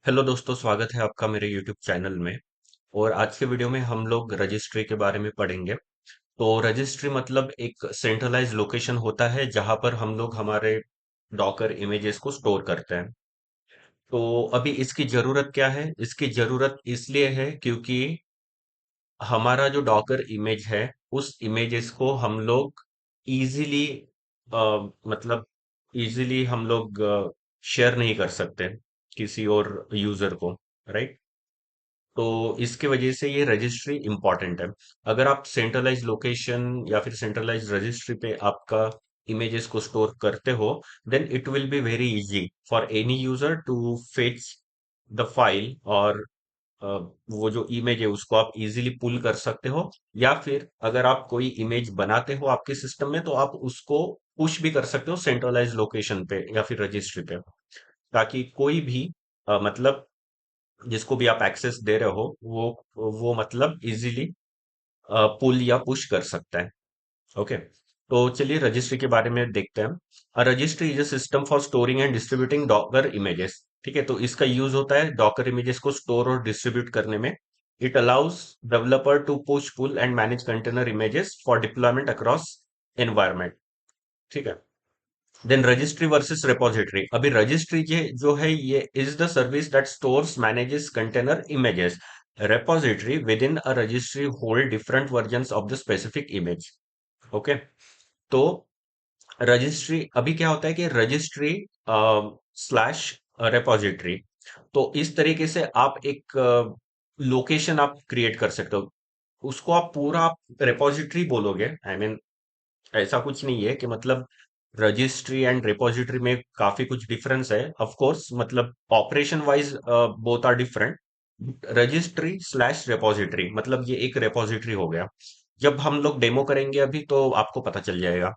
Hello दोस्तों, स्वागत है आपका मेरे यूट्यूब चैनल में। और आज के वीडियो में हम लोग रजिस्ट्री के बारे में पढ़ेंगे। तो रजिस्ट्री मतलब एक सेंट्रलाइज लोकेशन होता है जहां पर हम लोग हमारे डॉकर इमेजेस को स्टोर करते हैं। तो अभी इसकी जरूरत क्या है? इसकी जरूरत इसलिए है क्योंकि हमारा जो डॉकर इमेज है, उस इमेजेस को हम लोग इजीली मतलब इजीली हम लोग शेयर नहीं कर सकते किसी और यूजर को, राइट? तो इसके वजह से ये रजिस्ट्री इंपॉर्टेंट है। अगर आप सेंट्रलाइज लोकेशन या फिर सेंट्रलाइज रजिस्ट्री पे आपका इमेजेस को स्टोर करते हो, then it will be very easy for any user to fetch the file. और अ, वो जो इमेज है उसको आप इजीली पुल कर सकते हो। या फिर अगर आप कोई इमेज बनाते हो आपके सिस्टम में, तो आप उसको पुश भी कर सकते हो सेंट्रलाइज लोकेशन पे या फिर रजिस्ट्री पे, ताकि कोई भी मतलब जिसको भी आप एक्सेस दे रहे हो, वो मतलब इजीली पुल या पुश कर सकता है। ओके, तो चलिए रजिस्ट्री के बारे में देखते हैं। Registry is a system for storing and distributing Docker images. ठीक है, तो इसका यूज होता है डॉकर इमेजेस को स्टोर और डिस्ट्रीब्यूट करने में। It allows developer to push pull and manage container images for deployment across environment. ठीक है। Then registry versus repository. अभी रजिस्ट्री ये जो है, ये is the service that stores manages container images. Repository within a registry hold different versions of the specific image. Okay, तो registry अभी क्या होता है कि रजिस्ट्री स्लैश रेपोजिटरी, तो इस तरीके से आप एक लोकेशन आप क्रिएट कर सकते हो। उसको आप पूरा रेपोजिटरी बोलोगे, आई मीन ऐसा कुछ नहीं है कि मतलब रजिस्ट्री एंड रिपोजिटरी में काफी कुछ डिफरेंस है। ऑफ कोर्स, मतलब operation wise both are different. Registry slash repository मतलब ये एक रिपोजिटरी हो गया। जब हम लोग डेमो करेंगे अभी तो आपको पता चल जाएगा।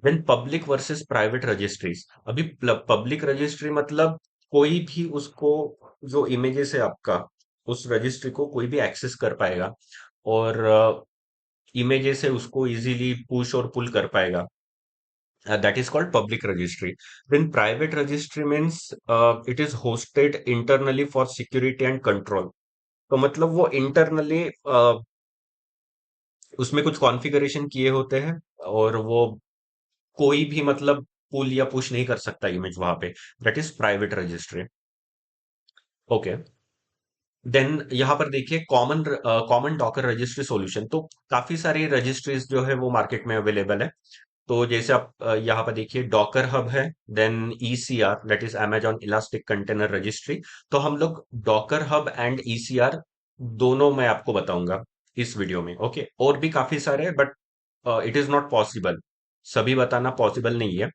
Then public versus private registries. अभी पब्लिक रजिस्ट्री मतलब कोई भी उसको, जो इमेजेस है आपका, उस रजिस्ट्री को कोई भी एक्सेस कर पाएगा और इमेजेस है उसको इजीली पुश और पुल कर पाएगा। That is called public registry. Then private registry means it is hosted internally for security and control. तो मतलब वो इंटरनली उसमें कुछ कॉन्फ़िगरेशन किए होते हैं, और वो कोई भी मतलब पुल या पुश नहीं कर सकता इमेज वहां पे। That is private registry. Okay, then यहाँ पर देखिए common common Docker registry solution. तो काफी सारी रजिस्ट्रीज जो है वो मार्केट में अवेलेबल है। तो जैसे आप यहाँ पर देखिए डॉकर हब है। Then ECR, that is Amazon elastic container registry. तो हम लोग डॉकर हब एंड ईसीआर दोनों मैं आपको बताऊंगा इस वीडियो में। ओके, और भी काफी सारे, but it is not possible, सभी बताना पॉसिबल नहीं है।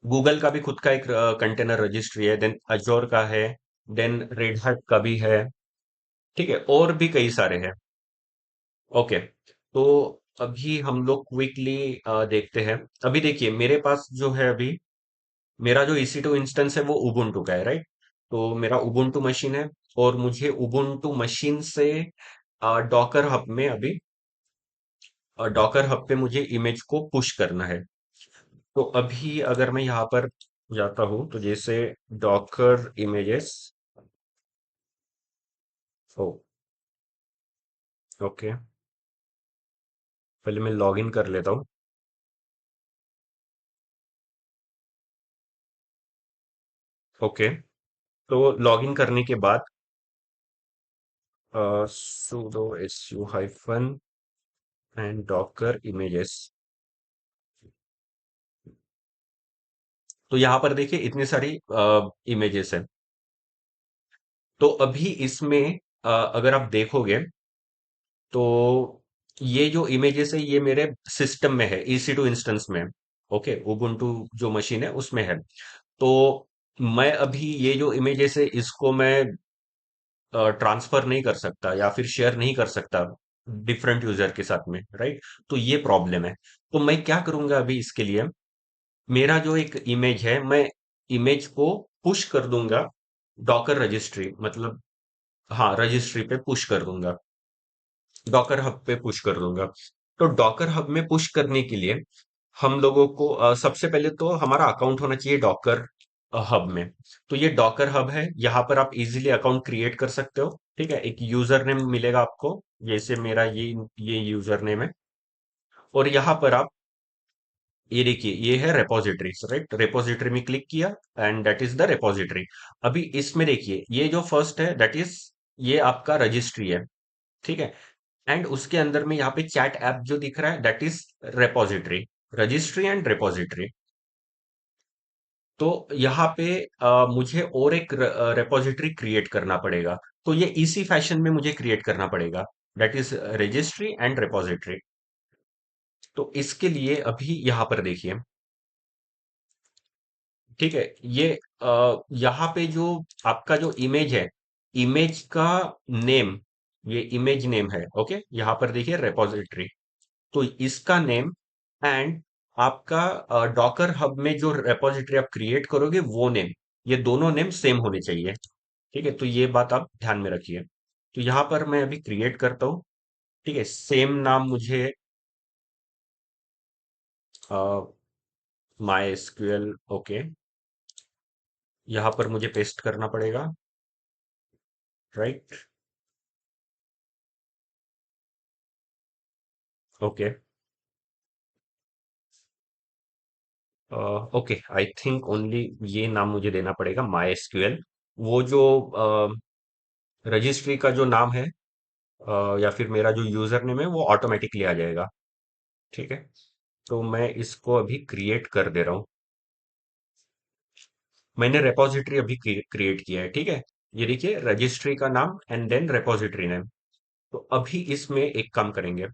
गूगल का भी खुद का एक कंटेनर रजिस्ट्री है। देन अजोर का है। देन रेड हैट का भी है। ठीक है, और भी कई सारे हैं। ओके, तो अभी हम लोग क्विकली देखते हैं। अभी देखिए मेरे पास जो है, अभी मेरा जो EC2 इंस्टेंस है वो उबुंटू का है, राइट? तो मेरा उबुंटू मशीन है, और मुझे उबुंटू मशीन से डॉकर हब में अभी डॉकर हब पे मुझे इमेज को पुश करना है। तो अभी अगर मैं यहाँ पर जाता हूँ, तो जैसे डॉकर इमेजेस। ओ, ओके, पहले मैं लॉग इन कर लेता हूँ। ओके, तो लॉग इन करने के बाद sudo su hyphen and Docker images. तो यहाँ पर देखिए इतनी सारी इमेजेस है। तो अभी इसमें अगर आप देखोगे, तो ये जो इमेजेस है ये मेरे सिस्टम में है, EC2 इंस्टेंस में। ओके, उबुंटू जो मशीन है उसमें है। तो मैं अभी ये जो इमेजेस है इसको मैं ट्रांसफर नहीं कर सकता या फिर शेयर नहीं कर सकता डिफरेंट यूजर के साथ में, राइट? तो ये प्रॉब्लम है। तो मैं क्या करूंगा अभी इसके लिए, मेरा जो एक इमेज है, मैं इमेज को पुश कर दूंगा डॉकर रजिस्ट्री, मतलब हाँ, रजिस्ट्री पे पुश कर दूंगा, डॉकर हब पे पुश कर दूंगा। तो डॉकर हब में पुश करने के लिए हम लोगों को सबसे पहले तो हमारा अकाउंट होना चाहिए डॉकर हब में। तो ये डॉकर हब है, यहाँ पर आप इजीली अकाउंट क्रिएट कर सकते हो। ठीक है, एक यूजर नेम मिलेगा आपको, जैसे मेरा ये यूजर नेम है। और यहाँ पर आप ये देखिए, ये है रेपोजिटरी, राइट? रेपोजिटरी में क्लिक किया and that is the repository. अभी इसमें देखिए, ये जो फर्स्ट है दैट इज, ये आपका रजिस्ट्री है। ठीक है, एंड उसके अंदर में यहाँ पे चैट ऐप जो दिख रहा है that is repository, registry and repository. तो यहाँ पे मुझे और एक रेपोजिटरी क्रिएट करना पड़ेगा। तो ये इसी फैशन में मुझे क्रिएट करना पड़ेगा, that is registry and repository. तो इसके लिए अभी यहाँ पर देखिए, ठीक है, ये यहाँ पे जो आपका जो इमेज है, इमेज का नेम, ये इमेज नेम है। ओके, यहाँ पर देखिए रेपोजिटरी, तो इसका नेम एंड आपका डॉकर हब में जो रेपोजिटरी आप क्रिएट करोगे वो नेम, ये दोनों नेम सेम होने चाहिए। ठीक है, तो ये बात आप ध्यान में रखिए। तो यहाँ पर मैं अभी क्रिएट करता हूँ। ठीक है, सेम नाम मुझे माई एसक्यूएल, ओके, यहाँ पर मुझे पेस्ट करना पड़ेगा, right? Okay, okay, I think only ये नाम मुझे देना पड़ेगा, माई एसक्यूएल। वो जो रजिस्ट्री का जो नाम है, या फिर मेरा जो यूजर नेम है वो ऑटोमेटिकली आ जाएगा। ठीक है, तो मैं इसको अभी क्रिएट कर दे रहा हूँ। मैंने रेपोजिटरी अभी क्रिएट किया है। ठीक है, ये देखिए, रजिस्ट्री का नाम एंड देन रेपोजिटरी नेम। तो अभी इसमें एक काम करेंगे,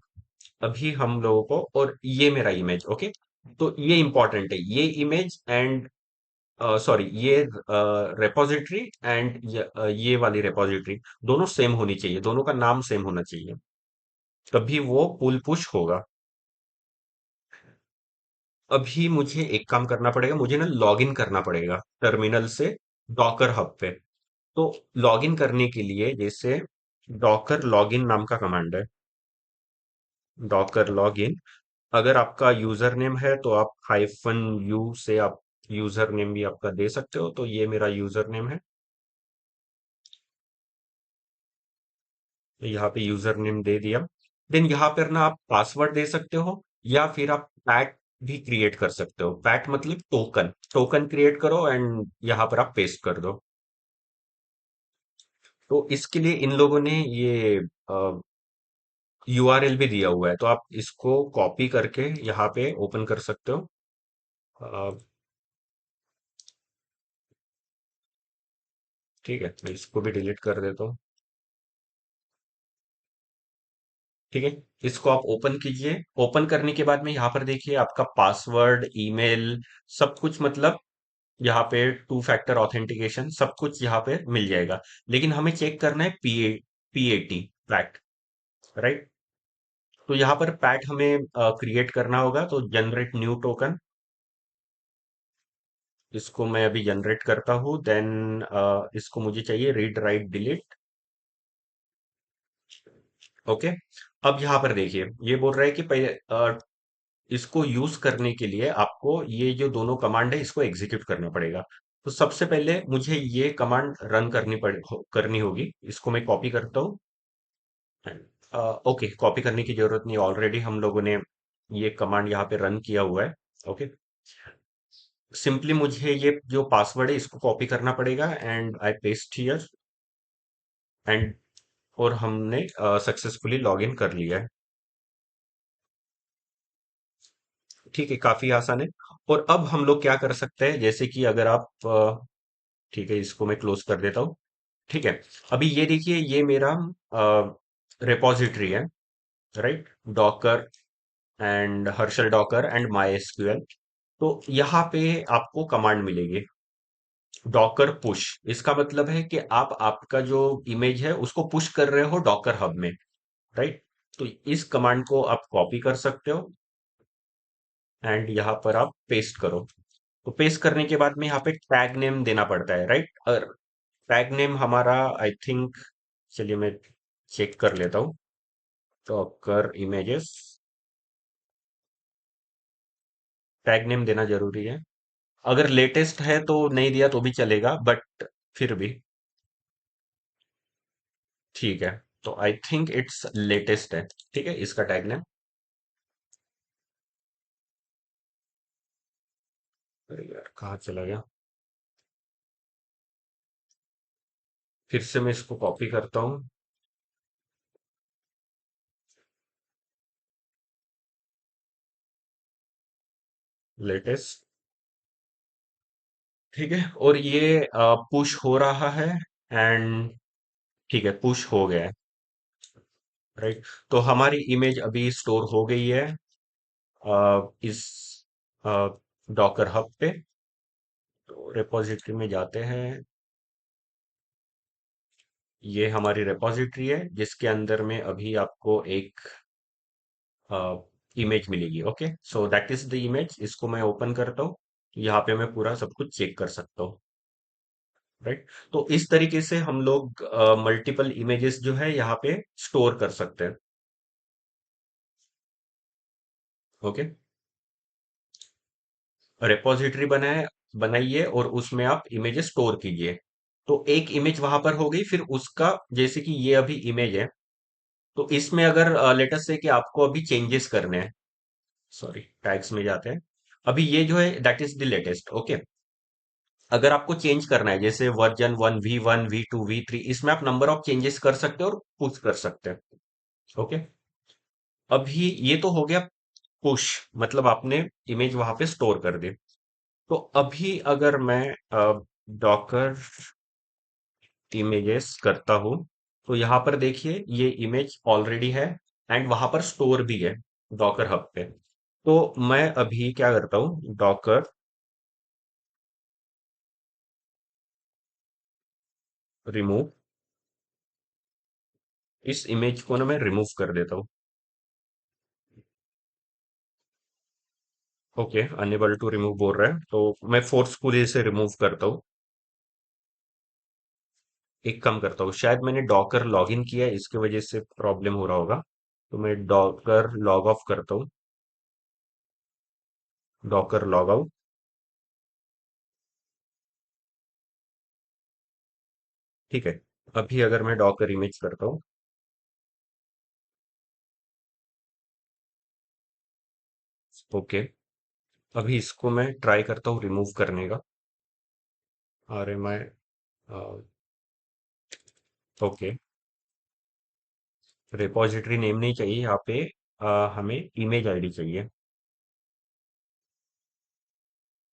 अभी हम लोगों को, और ये मेरा इमेज, ओके, तो ये इंपॉर्टेंट है, ये इमेज एंड सॉरी, ये रेपोजिटरी एंड ये वाली रेपोजिटरी दोनों सेम होनी चाहिए, दोनों का नाम सेम होना चाहिए, तभी वो पुल पुश होगा। अभी मुझे एक काम करना पड़ेगा, मुझे ना लॉगिन करना पड़ेगा टर्मिनल से डॉकर हब पे। तो लॉगिन करने के लिए जैसे डॉकर लॉगिन नाम का कमांड है, डॉकर लॉगिन। अगर आपका यूजर नेम है तो आप हाइफन यू से आप यूजर नेम भी आपका दे सकते हो। तो ये मेरा यूजर नेम है, तो यहाँ पे यूजर नेम दे दिया। देन यहाँ पर ना आप पासवर्ड दे सकते हो, या फिर आप पैट भी क्रिएट कर सकते हो। पैट मतलब टोकन, टोकन क्रिएट करो एंड यहाँ पर आप पेस्ट कर दो। तो इसके लिए इन लोगों ने ये यूआरएल भी दिया हुआ है, तो आप इसको कॉपी करके यहाँ पे ओपन कर सकते हो। अ, ठीक है, मैं इसको भी डिलीट कर देता हूँ। ठीक है, इसको आप ओपन कीजिए। ओपन करने के बाद में यहाँ पर देखिए, आपका पासवर्ड, ईमेल, सब कुछ, मतलब यहाँ पे टू फैक्टर ऑथेंटिकेशन सब कुछ यहाँ पे मिल जाएगा। लेकिन हमें चेक करना है पीएटी, पैट, राइट? तो यहाँ पर पैट हमें क्रिएट करना होगा, तो जनरेट न्यू टोकन, इसको मैं अभी जनरेट करता हूँ। देन इसको मुझे चाहिए रीड राइट डिलीट। ओके, अब यहाँ पर देखिए, ये बोल रहा है कि पहले इसको यूज करने के लिए आपको ये जो दोनों कमांड है इसको एग्जीक्यूट करना पड़ेगा। तो सबसे पहले मुझे ये कमांड रन करनी होगी। इसको मैं कॉपी करता हूँ। ओके, कॉपी करने की जरूरत नहीं, ऑलरेडी हम लोगों ने ये कमांड यहाँ पे रन किया हुआ है। ओके, सिंपली मुझे ये जो पासवर्ड है इसको कॉपी करना पड़ेगा and I paste here and, और हमने सक्सेसफुली लॉग इन कर लिया है। ठीक है, काफी आसान है। और अब हम लोग क्या कर सकते हैं, जैसे कि अगर आप ठीक है, इसको मैं क्लोज कर देता हूँ। ठीक है, अभी ये देखिए, ये मेरा रिपोजिटरी है, right? Docker and Harshal Docker and my SQL. तो यहाँ पे आपको कमांड मिलेगी, डॉकर पुश। इसका मतलब है कि आप आपका जो इमेज है उसको पुश कर रहे हो डॉकर हब में, राइट? तो इस कमांड को आप कॉपी कर सकते हो एंड यहाँ पर आप पेस्ट करो। तो पेस्ट करने के बाद में यहाँ पे टैग नेम देना पड़ता है, राइट? और टैग नेम हमारा, आई थिंक, चलिए मैं चेक कर लेता हूँ। डॉकर इमेजेस, टैग नेम देना जरूरी है। अगर लेटेस्ट है तो नहीं दिया तो भी चलेगा, बट फिर भी ठीक है। तो आई थिंक इट्स लेटेस्ट है। ठीक है, इसका टैग नेम। अरे यार, कहाँ चला गया? फिर से मैं इसको कॉपी करता हूँ। लेटेस्ट। ठीक है, और ये पुश हो रहा है। एंड ठीक है, पुश हो गया है। राइट। तो हमारी इमेज अभी स्टोर हो गई है इस डॉकर हब पे। तो रिपोजिटरी में जाते हैं। ये हमारी रिपोजिटरी है जिसके अंदर में अभी आपको एक इमेज मिलेगी। Okay, so that is the image. इसको मैं ओपन करता हूँ। यहाँ पे मैं पूरा सब कुछ चेक कर सकता हूँ। राइट। तो इस तरीके से हम लोग मल्टीपल इमेजेस जो है यहाँ पे स्टोर कर सकते हैं। ओके। रिपोजिटरी बनाइए और उसमें आप इमेजेस स्टोर कीजिए। तो एक इमेज वहां पर हो गई, फिर उसका जैसे कि ये अभी इमेज है, तो इसमें अगर लेटेस्ट से कि आपको अभी चेंजेस करने हैं। सॉरी, टैग्स में जाते हैं। अभी ये जो है that is the latest. Okay. अगर आपको चेंज करना है जैसे वर्जन 1 V1 V2 V3, इसमें आप नंबर ऑफ चेंजेस कर सकते हो और पुश कर सकते हैं। ओके। अभी ये तो हो गया पुश, मतलब आपने इमेज वहां पे स्टोर कर दी। तो अभी अगर मैं डॉकर इमेजेस करता हूं, तो यहां पर देखिए ये इमेज ऑलरेडी है एंड वहां पर स्टोर भी है डॉकर हब पे। तो मैं अभी क्या करता हूँ, डॉकर रिमूव, इस इमेज को ना मैं रिमूव कर देता हूँ। ओके, अनेबल टू रिमूव बोल रहा है, तो मैं फोर्सफुली इसे रिमूव करता हूँ। एक काम करता हूँ, शायद मैंने डॉकर लॉगिन किया है, इसकी वजह से प्रॉब्लम हो रहा होगा। तो मैं डॉकर लॉग ऑफ करता हूँ। Docker log out. ठीक है। अभी अगर मैं डॉकर इमेज करता हूँ। ओके। अभी इसको मैं ट्राई करता हूँ रिमूव करने का। अरे मैं ओके, रिपॉजिटरी नेम नहीं चाहिए यहाँ पे। हमें इमेज आईडी चाहिए।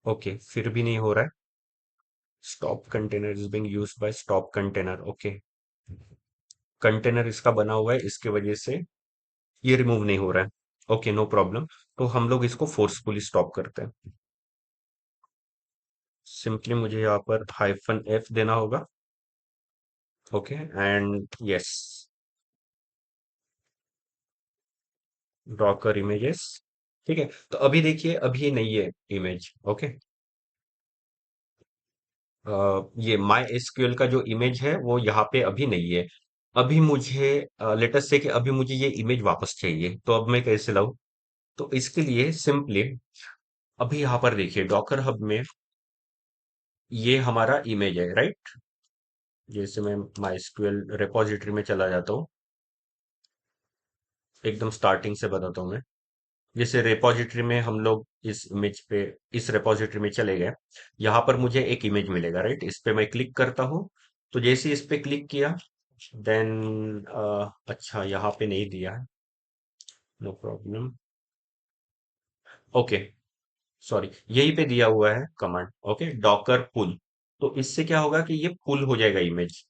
ओके, फिर भी नहीं हो रहा है। Stop container is being used by stop container. Okay, container इसका बना हुआ है, इसके वजह से ये रिमूव नहीं हो रहा है। Okay, no problem. तो हम लोग इसको फोर्सफुली स्टॉप करते हैं। सिंपली मुझे यहाँ पर -F देना होगा। Okay, and yes, Docker images. ठीक है। तो अभी देखिए, अभी ये नहीं है इमेज। ओके। ये माई एसक्यूएल का जो इमेज है वो यहाँ पे अभी नहीं है। अभी मुझे लेटेस्ट से कि अभी मुझे ये इमेज वापस चाहिए, तो अब मैं कैसे लाऊं? तो इसके लिए सिंपली अभी यहाँ पर देखिए डॉकर हब में ये हमारा इमेज है, राइट। जैसे मैं माइस्क्वेल रिपोजिटरी में चला जाता हूँ, एकदम स्टार्टिंग से बताता हूँ मैं। जैसे रिपोजिटरी में हम लोग इस इमेज पे, इस रिपोजिटरी में चले गए। यहाँ पर मुझे एक इमेज मिलेगा, राइट। इस पे मैं क्लिक करता हूँ। तो जैसे इस पे क्लिक किया, देन अच्छा यहाँ पे नहीं दिया है, नो प्रॉब्लम। ओके, सॉरी, यहीं पे दिया हुआ है कमांड। ओके, डॉकर पुल। तो इससे क्या होगा कि ये पुल हो जाएगा इमेज।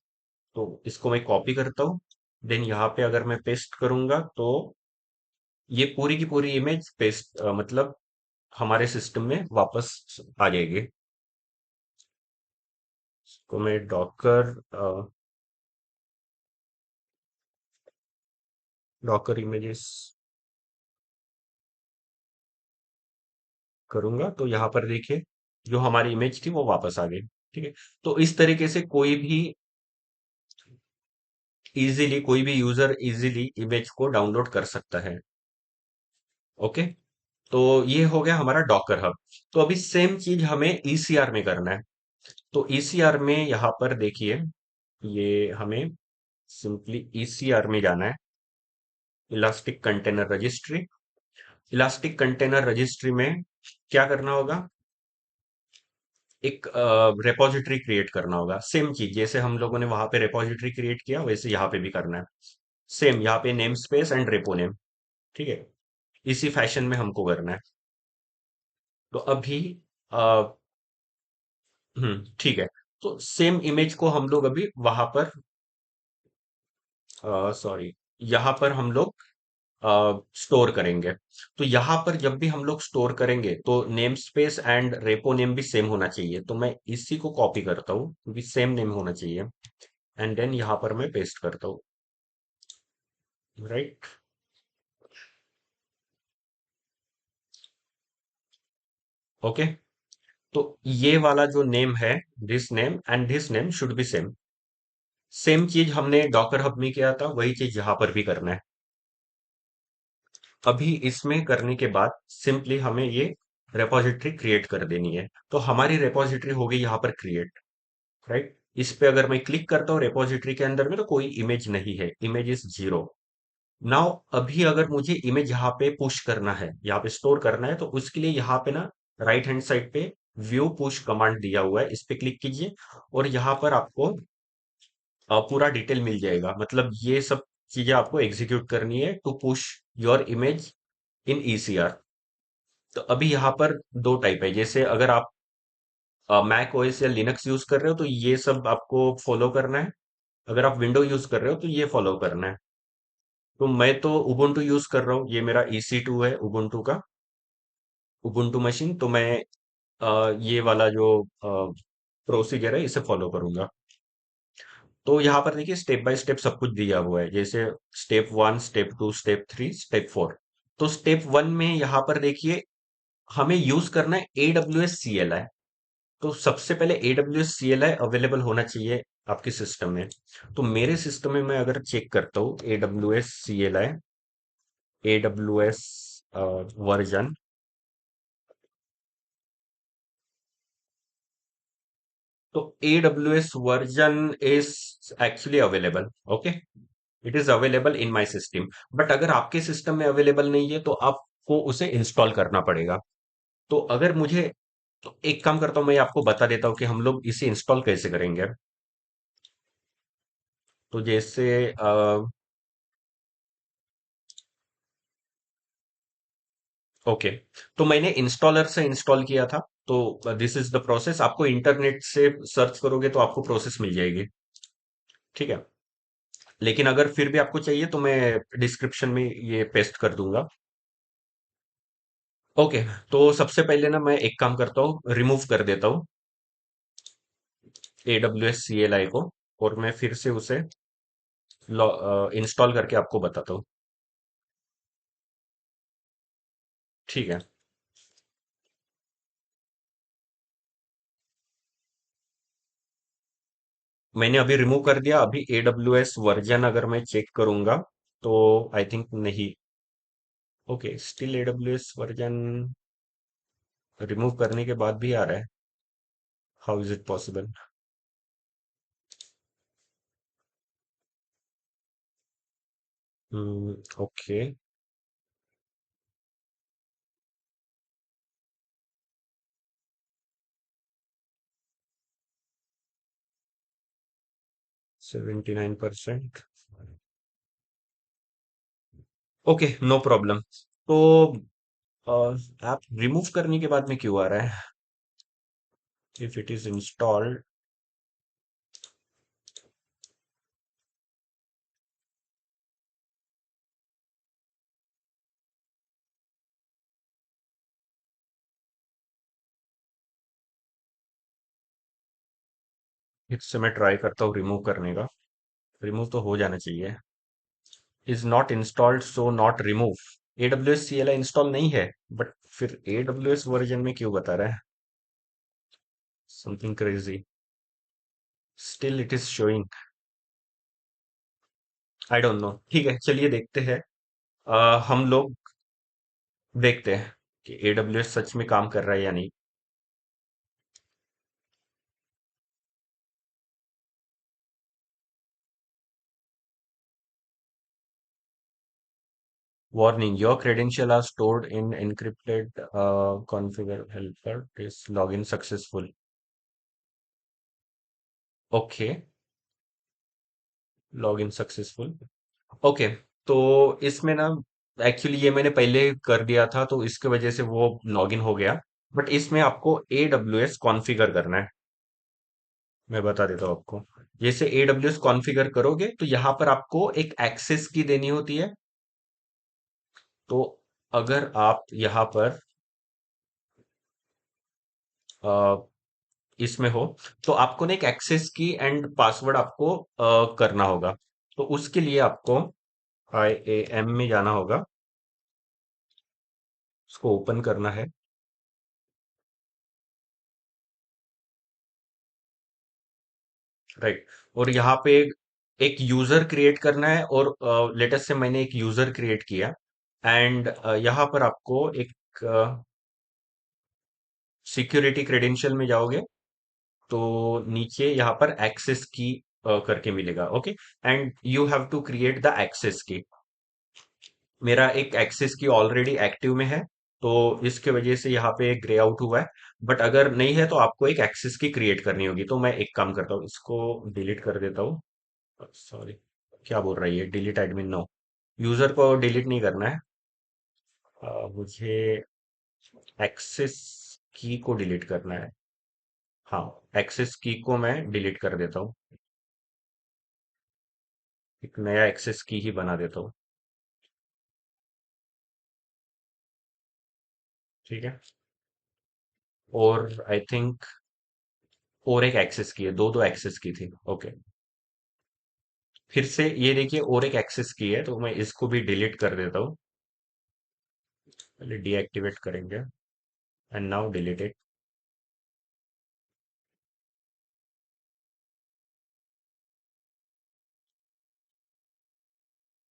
तो इसको मैं कॉपी करता हूँ। देन यहाँ पे अगर मैं पेस्ट करूंगा तो ये पूरी की पूरी इमेज पेस्ट मतलब हमारे सिस्टम में वापस आ जाएगी। तो मैं डॉकर डॉकर इमेजेस करूंगा, तो यहाँ पर देखिए जो हमारी इमेज थी वो वापस आ गई। ठीक है। तो इस तरीके से कोई भी इजीली, कोई भी यूजर इजीली इमेज को डाउनलोड कर सकता है। ओके। तो ये हो गया हमारा डॉकर हब। तो अभी सेम चीज हमें ईसीआर में करना है। तो ईसीआर में यहाँ पर देखिए, ये हमें सिंपली ईसीआर में जाना है, elastic container registry. Elastic container registry में क्या करना होगा, एक रेपॉजिटरी क्रिएट करना होगा। सेम चीज जैसे हम लोगों ने वहां पे रेपॉजिटरी क्रिएट किया, वैसे यहाँ पे भी करना है। सेम यहाँ पे name space and repo name. ठीक है, इसी फैशन में हमको करना है। तो अभी ठीक है। तो सेम इमेज को हम लोग अभी वहां पर, सॉरी, यहाँ पर हम लोग स्टोर करेंगे। तो यहाँ पर जब भी हम लोग स्टोर करेंगे तो name space and repo name भी सेम होना चाहिए। तो मैं इसी को कॉपी करता हूँ क्योंकि सेम नेम होना चाहिए, एंड देन यहाँ पर मैं पेस्ट करता हूँ। राइट। ओके। तो ये वाला जो नेम है, this name and this name should be same. Same चीज हमने डॉकर हब में किया था, वही चीज यहाँ पर भी करना है। अभी इसमें करने के बाद सिंपली हमें ये रेपॉजिटरी क्रिएट कर देनी है। तो हमारी रेपॉजिटरी हो गई यहाँ पर क्रिएट। राइट। इस पे अगर मैं क्लिक करता हूँ रेपॉजिटरी के अंदर में, तो कोई इमेज नहीं है, इमेज इज जीरो। नाउ अभी अगर मुझे इमेज यहाँ पे पुश करना है, यहाँ पे स्टोर करना है, तो उसके लिए यहाँ पे ना राइट हैंड साइड पे व्यू पुश कमांड दिया हुआ है, इस पे क्लिक कीजिए और यहाँ पर आपको पूरा डिटेल मिल जाएगा। मतलब ये सब चीजें आपको एग्जीक्यूट करनी है to push your image in ECR. तो अभी यहाँ पर दो टाइप है, जैसे अगर आप मैक ओएस या लिनक्स यूज कर रहे हो तो ये सब आपको फॉलो करना है। अगर आप विंडो यूज कर रहे हो तो ये फॉलो करना है। तो मैं तो उबुंटू यूज कर रहा हूँ, ये मेरा EC2 है उबुंटू का, उबुंटू मशीन। तो मैं ये वाला जो प्रोसीजर है इसे फॉलो करूंगा। तो यहाँ पर देखिए स्टेप बाय स्टेप सब कुछ दिया हुआ है, जैसे स्टेप 1, स्टेप 2, स्टेप 3, स्टेप 4। तो स्टेप 1 में यहाँ पर देखिए हमें यूज करना है AWS CLI। तो सबसे पहले AWS CLI अवेलेबल होना चाहिए आपके सिस्टम में। तो मेरे सिस्टम में मैं अगर चेक करता हूँ AWS CLI, AWS वर्जन, तो AWS version is actually available. Okay, it is available in my system. But अगर आपके सिस्टम में अवेलेबल नहीं है तो आपको उसे इंस्टॉल करना पड़ेगा। तो अगर मुझे, तो एक काम करता हूं, मैं आपको बता देता हूँ कि हम लोग इसे इंस्टॉल कैसे करेंगे। तो जैसे ओके, तो मैंने इंस्टॉलर से इंस्टॉल किया था। तो दिस इज द प्रोसेस। आपको इंटरनेट से सर्च करोगे तो आपको प्रोसेस मिल जाएगी। ठीक है। लेकिन अगर फिर भी आपको चाहिए तो मैं डिस्क्रिप्शन में ये पेस्ट कर दूंगा। ओके। तो सबसे पहले ना मैं एक काम करता हूँ, रिमूव कर देता हूँ AWS CLI को, और मैं फिर से उसे इंस्टॉल करके आपको बताता हूँ। ठीक है। मैंने अभी रिमूव कर दिया। अभी AWS वर्जन अगर मैं चेक करूंगा तो आई थिंक नहीं। Okay, still AWS version remove करने के बाद भी आ रहा है। How is it possible? Okay, 79%। Okay, no problem. तो आप रिमूव करने के बाद में क्यों आ रहा है? इफ इट इज इंस्टॉल्ड, इससे मैं ट्राई करता हूँ रिमूव करने का। रिमूव तो हो जाना चाहिए। Is not installed so not remove. AWS CLI install नहीं है, बट फिर AWS वर्जन में क्यों बता रहा है? Something crazy. Still it is showing. I don't know. ठीक है, चलिए देखते हैं। हम लोग देखते हैं। कि AWS सच में काम कर रहा है या नहीं। Warning, your credentials are stored in encrypted configure helper is login successful. Okay, login successful. Okay, तो इसमें ना एक्चुअली ये मैंने पहले कर दिया था तो इसके वजह से वो लॉगिन हो गया। बट इसमें आपको AWS कॉन्फ़िगर करना है। मैं बता देता हूँ आपको। जैसे AWS कॉन्फ़िगर करोगे तो यहाँ पर आपको एक एक्सेस की देनी होती है। तो अगर आप यहाँ पर अ, इसमें हो तो आपको ना एक एक्सेस की एंड पासवर्ड आपको करना होगा। तो उसके लिए आपको IAM में जाना होगा, उसको ओपन करना है। राइट। और यहाँ पे एक यूजर क्रिएट करना है और लेटेस्ट से मैंने एक यूजर क्रिएट किया। एंड यहाँ पर आपको एक सिक्योरिटी क्रेडेंशियल में जाओगे तो नीचे यहाँ पर एक्सेस की करके मिलेगा। Okay, and you have to create the access key. मेरा एक एक्सेस की ऑलरेडी एक्टिव में है तो इसके वजह से यहाँ पे ग्रे आउट हुआ है। बट अगर नहीं है तो आपको एक एक्सेस की क्रिएट करनी होगी। तो मैं एक काम करता हूँ, इसको डिलीट कर देता हूँ। सॉरी, क्या बोल रही है, डिलीट एडमिन नो। यूजर को डिलीट नहीं करना है। मुझे एक्सेस की को डिलीट करना है। हाँ, एक्सेस की को मैं डिलीट कर देता हूँ। एक नया एक्सेस की ही बना देता हूँ। ठीक है। और आई थिंक और एक एक्सेस की है, दो दो एक्सेस की थी। ओके, फिर से ये देखिए और एक एक्सेस की है तो मैं इसको भी डिलीट कर देता हूँ। पहले डीएक्टिवेट करेंगे and now delete it.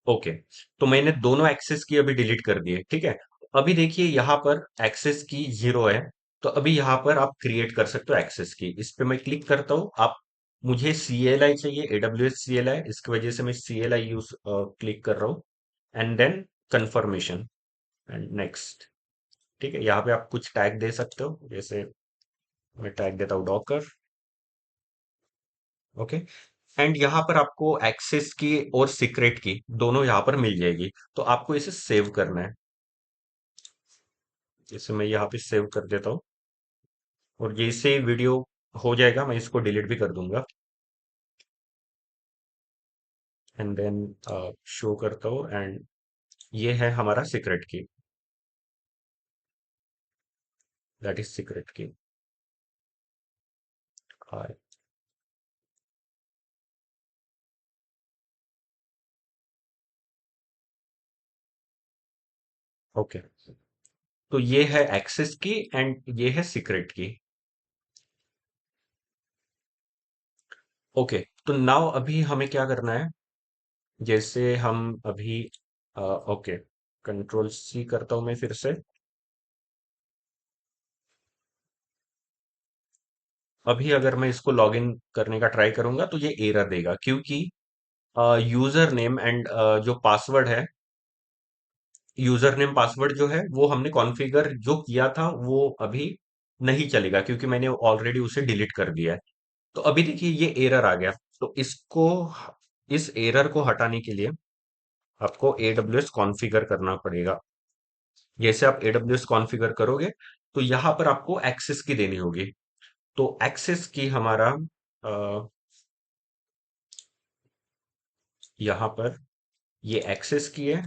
Okay, तो मैंने दोनों एक्सेस की अभी डिलीट कर दिए। ठीक है। अभी देखिए यहाँ पर एक्सेस की 0 है। तो अभी यहाँ पर आप क्रिएट कर सकते हो एक्सेस की। इस पे मैं क्लिक करता हूँ। आप मुझे CLI चाहिए, AWS CLI, इसकी वजह से मैं CLI यूज क्लिक कर रहा हूँ। And then confirmation and next. ठीक है, यहाँ पे आप कुछ टैग दे सकते हो, जैसे मैं टैग देता हूँ डॉकर। ओके, एंड यहाँ पर आपको एक्सेस की और सीक्रेट की दोनों यहाँ पर मिल जाएगी। तो आपको इसे सेव करना है। जैसे मैं यहाँ पे सेव कर देता हूँ और जैसे वीडियो हो जाएगा मैं इसको डिलीट भी कर दूंगा। एंड देन शो करता हूँ एंड ये है हमारा सीक्रेट की। दैट इज सीक्रेट की। ओके, तो ये है एक्सेस की एंड ये है सीक्रेट की। ओके, तो नाउ अभी हमें क्या करना है। जैसे हम अभी ओके, कंट्रोल C करता हूं मैं फिर से। अभी अगर मैं इसको लॉगिन करने का ट्राई करूंगा तो ये एरर देगा क्योंकि यूजर नेम एंड जो पासवर्ड है, यूजर नेम पासवर्ड जो है वो हमने कॉन्फ़िगर जो किया था वो अभी नहीं चलेगा क्योंकि मैंने ऑलरेडी उसे डिलीट कर दिया है। तो अभी देखिए ये एरर आ गया। तो इसको, इस एरर को हटाने के लिए आपको AWS कॉन्फ़िगर करना पड़ेगा। जैसे आप AWS कॉन्फ़िगर करोगे तो यहाँ पर आपको एक्सेस की देनी होगी। तो एक्सेस की हमारा अ, यहाँ पर ये एक्सेस की है।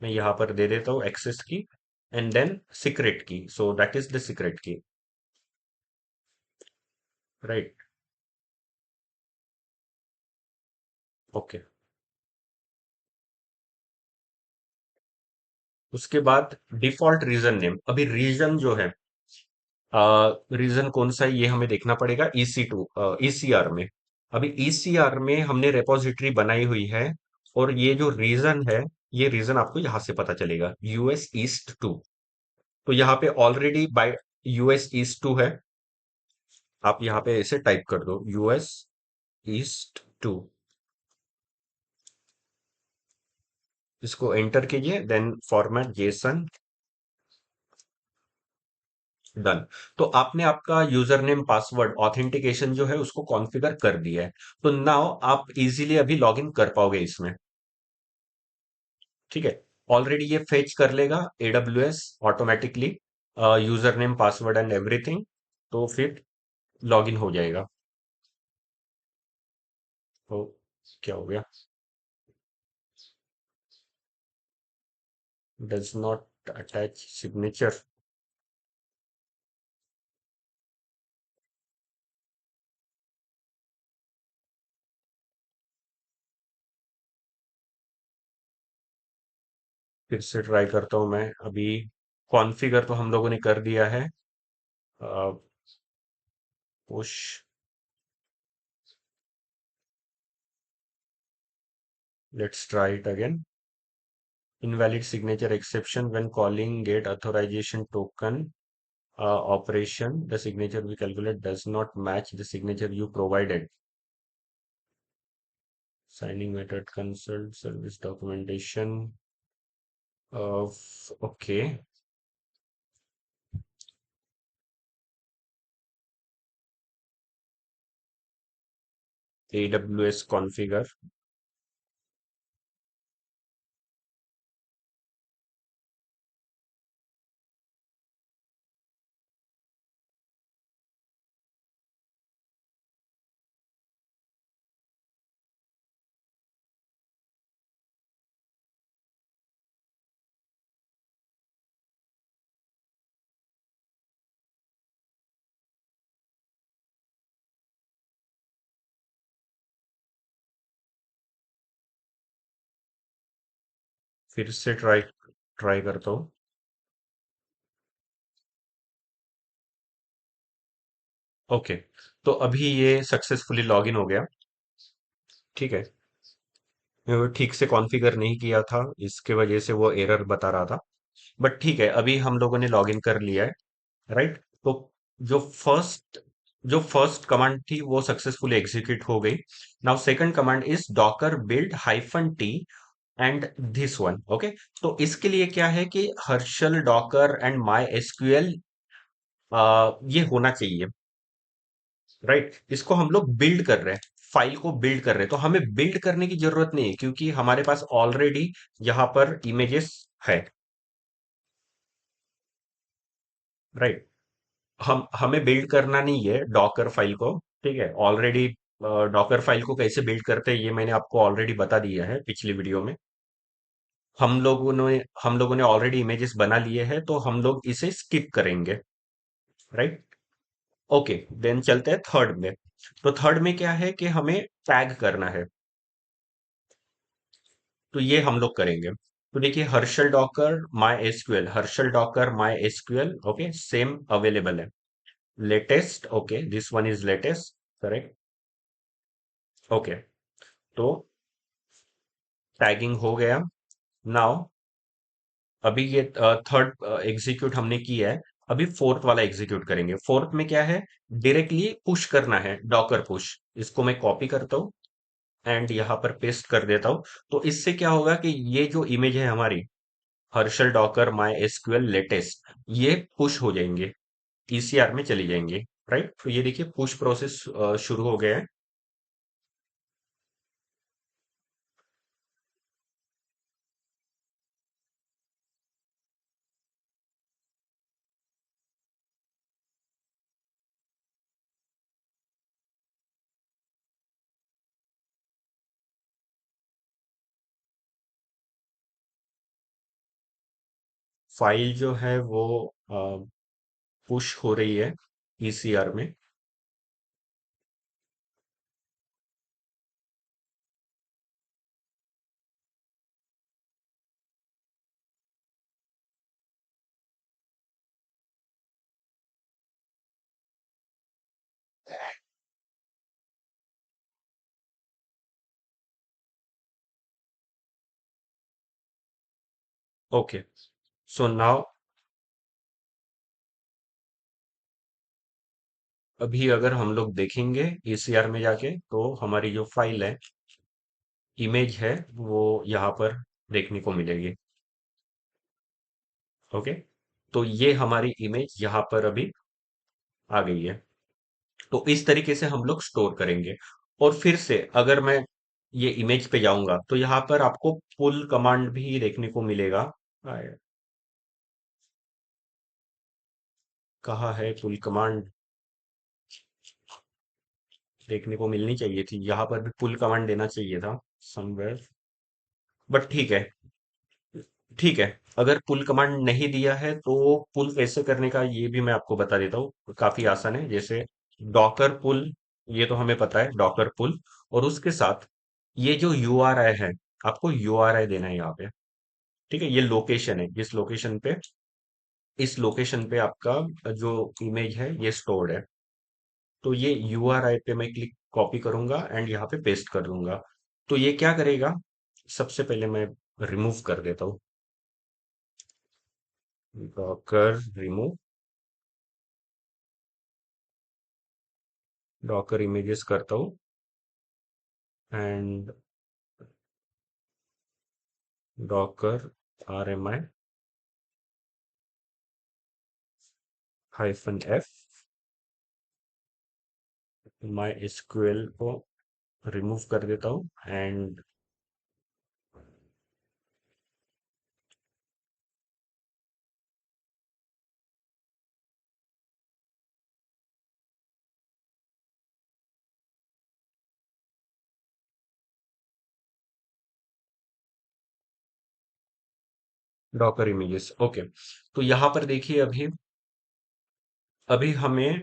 मैं यहाँ पर दे देता हूँ एक्सेस की एंड देन सीक्रेट की। So that is the secret की। राइट। ओके, उसके बाद डिफॉल्ट रीजन नेम। अभी रीजन जो है, रीजन कौन सा है ये हमें देखना पड़ेगा EC2 ECR में। अभी ECR में हमने रेपोजिटरी बनाई हुई है और ये जो रीजन है, ये रीजन आपको यहां से पता चलेगा, US East 2। तो यहाँ पे already by US east two है। आप यहाँ पे ऐसे टाइप कर दो यूएस ईस्ट टू, इसको एंटर कीजिए, देन फॉर्मेट जेसन, डन। तो आपने आपका यूजर नेम पासवर्ड ऑथेंटिकेशन जो है उसको कॉन्फ़िगर कर दिया है। तो नाउ आप इजीली अभी लॉग इन कर पाओगे इसमें। ठीक है, ऑलरेडी ये फेच कर लेगा AWS automatically, user name password and everything. तो फिर लॉग इन हो जाएगा। तो क्या हो गया, डज नॉट अटैच सिग्नेचर। फिर से ट्राई करता हूं मैं अभी। कॉन्फ़िगर तो हम लोगों ने कर दिया है। Push, let's try it again. Invalid signature exception when calling get authorization token operation. The signature we calculate does not match the signature you provided. Signing method consult service documentation of okay. AWS configure। फिर से try try करता हूँ। Okay, तो अभी ये successfully log in हो गया। ठीक है, ठीक से कॉन्फ़िगर नहीं किया था, इसके वजह से वो एरर बता रहा था। बट ठीक है, अभी हम लोगों ने लॉग इन कर लिया है। राइट। तो जो फर्स्ट जो फर्स्ट कमांड थी वो सक्सेसफुली एग्जीक्यूट हो गई। Now second command is Docker build hyphen T and this one. Okay, तो इसके लिए क्या है कि हर्शल डॉकर एंड माई एसक्यूएल ये होना चाहिए। राइट, इसको हम लोग बिल्ड कर रहे हैं, फाइल को बिल्ड कर रहे हैं, तो हमें बिल्ड करने की जरूरत नहीं है क्योंकि हमारे पास ऑलरेडी यहाँ पर इमेजेस है। राइट, हम हमें बिल्ड करना नहीं है डॉकर फाइल को। ठीक है, ऑलरेडी डॉकर फाइल को कैसे बिल्ड करते हैं ये मैंने आपको ऑलरेडी बता दिया है पिछली वीडियो में। हम लोगों ने ऑलरेडी इमेजेस बना लिए हैं, तो हम लोग इसे स्किप करेंगे। राइट। ओके, देन चलते हैं थर्ड में। तो थर्ड में क्या है कि हमें टैग करना है, तो ये हम लोग करेंगे। तो देखिए, Harshal docker MySQL, Harshal docker MySQL, okay, same available है। Latest, okay, this one is latest, correct. Okay, तो टैगिंग हो गया। नाउ अभी ये थर्ड एग्जीक्यूट हमने किया है। अभी फोर्थ वाला एग्जीक्यूट करेंगे। फोर्थ में क्या है, डायरेक्टली पुश करना है, डॉकर पुश। इसको मैं कॉपी करता हूँ एंड यहाँ पर पेस्ट कर देता हूँ। तो इससे क्या होगा कि ये जो इमेज है हमारी, Harshal docker my SQL latest, ये पुश हो जाएंगे, ईसीआर में चली जाएंगे। राइट, तो ये देखिए पुश प्रोसेस शुरू हो गया है। फाइल जो है वो पुश हो रही है ईसीआर में। ओके, सो नाउ अभी अगर हम लोग देखेंगे ईसीआर में जाके तो हमारी जो फाइल है, इमेज है, वो यहाँ पर देखने को मिलेगी। ओके, तो ये हमारी इमेज यहाँ पर अभी आ गई है। तो इस तरीके से हम लोग स्टोर करेंगे। और फिर से अगर मैं ये इमेज पे जाऊंगा तो यहाँ पर आपको पुल कमांड भी देखने को मिलेगा। कहाँ है पुल कमांड? देखने को मिलनी चाहिए थी, यहाँ पर भी पुल कमांड देना चाहिए था समवेयर। बट ठीक है, ठीक है। अगर पुल कमांड नहीं दिया है तो पुल कैसे करने का ये भी मैं आपको बता देता हूँ, काफी आसान है। जैसे डॉकर पुल, ये तो हमें पता है डॉकर पुल। और उसके साथ ये जो यूआरआई है, आपको यूआरआई देना है यहाँ पे। ठीक है, ये लोकेशन है, इस लोकेशन पे आपका जो इमेज है ये स्टोर्ड है। तो ये यूआरआई पे मैं क्लिक कॉपी करूंगा एंड यहाँ पे पेस्ट कर दूंगा। तो ये क्या करेगा, सबसे पहले मैं रिमूव कर देता हूँ, डॉकर रिमूव, डॉकर इमेजेस करता हूँ and Docker RMI -F my SQL को रिमूव कर देता हूँ एंड डॉकर इमेजेस। ओके, तो यहाँ पर देखिए, अभी अभी हमें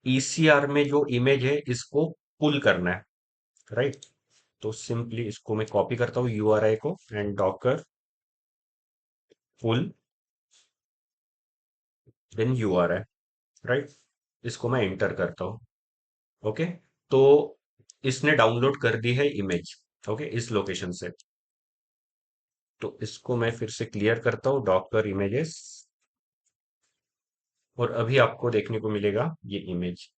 ईसीआर में जो इमेज है इसको पुल करना है, राइट? तो सिंपली इसको मैं कॉपी करता हूँ यूआरआई को and Docker pull then URI, right? इसको मैं एंटर करता हूँ। ओके, तो इसने डाउनलोड कर दी है इमेज, ओके, इस लोकेशन से। तो इसको मैं फिर से क्लियर करता हूँ, डॉकर इमेजेस, और अभी आपको देखने को मिलेगा ये इमेज।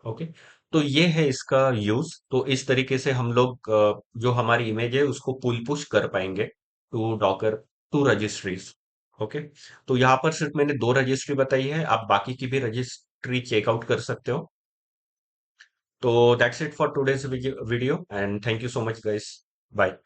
ओके, तो ये है इसका यूज। तो इस तरीके से हम लोग जो हमारी इमेज है उसको पुल पुश कर पाएंगे to Docker, to registries. Okay, तो यहाँ पर सिर्फ मैंने दो रजिस्ट्री बताई है, आप बाकी की भी रजिस्ट्री चेकआउट कर सकते हो। तो that's it for today's video and thank you so much guys. Bye.